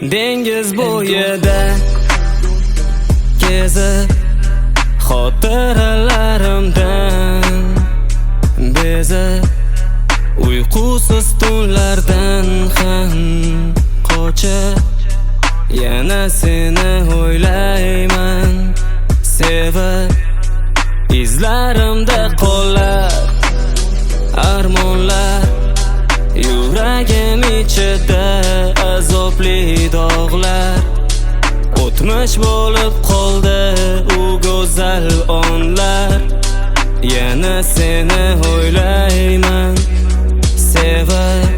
dengiz bo'yida kezib xotiralarimdan bezib uyqusiz tunlardan ham qochib yana seni o'ylayman sevib izlarimda qolar armonlar yuragim ichida azobli dog'lar o'tmish bo'lib qoldi u go'zal onlar yana seni o'ylayman sevib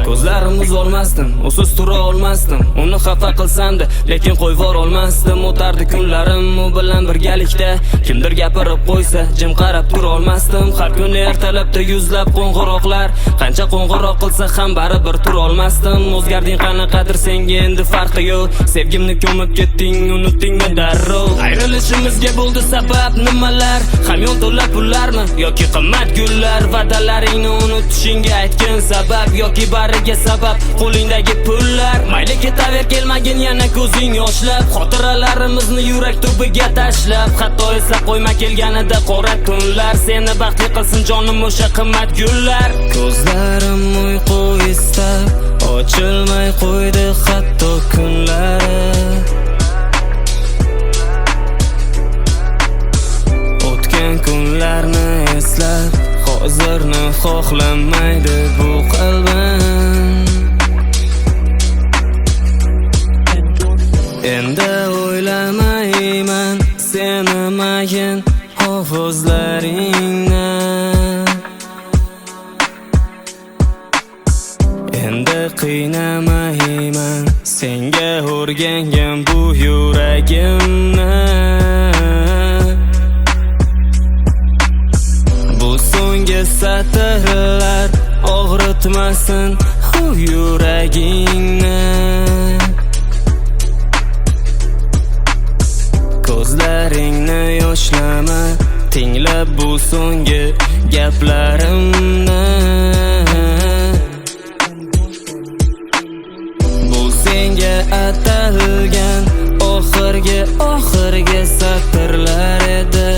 ko'zlarim uzolmasdim, usiz tura olmasdim. Uni xafa qilsamda, lekin qo'yvor olmasdim. O'tardi kunlarim u bilan birgalikda. Kimdir gapirib qo'ysa, jim qarab tura olmasdim. Har kuni ertalabda yuzlab qo'ng'iroqlar, qancha qo'ng'iroq qilsa ham baribir tura olmasdim. O'zgarding qanaqadir senga endi farqi yo'q. Sevgimni ko'mib ketding, unutdingmi darrov? Ayrilishimizga bo'ldi sabab nimalar? Hamyon to'lab pullarmi yoki qimmat gullar? Va'dalaringni unutishingga aytgan sabab yoki bariga sabab qo'lingdagi pullar? Mayli ketaver, kelmagin yana ko'zing yoshlab, xotiralarimizni yurak tubiga tashlab. Hatto eslab qo'yma kelganida qora tunlar, seni baxtli qilsin jonim o'sha qimmat gullar. Ko'zlarim uyqu istab ochilmay qo'ydi hatto kunlari. O'tgan kunlarni eslab hozirni xohlamaydi bu qalbim. Endi o'ylamayman seni mayin hovuzlaringni. Endi qiynamayman senga o'rgangan bu yuragimni. Bu so'nggi satrlar og'ritmasin u yuragingni. Ko'zlaringni yoshlama, tinglab bu so'nggi gaplarimni. Bu senga atalgan oxirgi satrlar edi.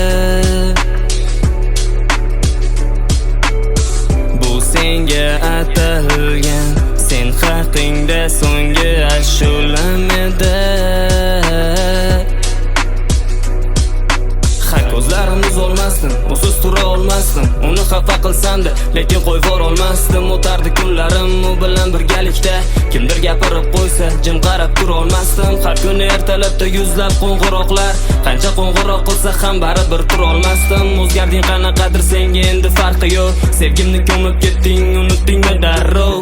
Bu senga atalgan sen haqingda so'nggi ashulam edi. Ko'zlarim uzolmasdim, usiz tura olmasdim. Uni xafa qilsamda, lekin qo'yvor olmasdim. O'tardi kunlarim u bilan birgalikda. Kimdir gapirib qo'ysa, jim qarab tura olmasdim. Har kuni ertalabda yuzlab qo'ng'iroqlar, qancha qo'ng'iroq qilsa ham baribir tura olmasdim. O'zgarding qanaqadir senga endi farqi yo'q. Sevgimni ko'mib ketding, unutdingmi darrov?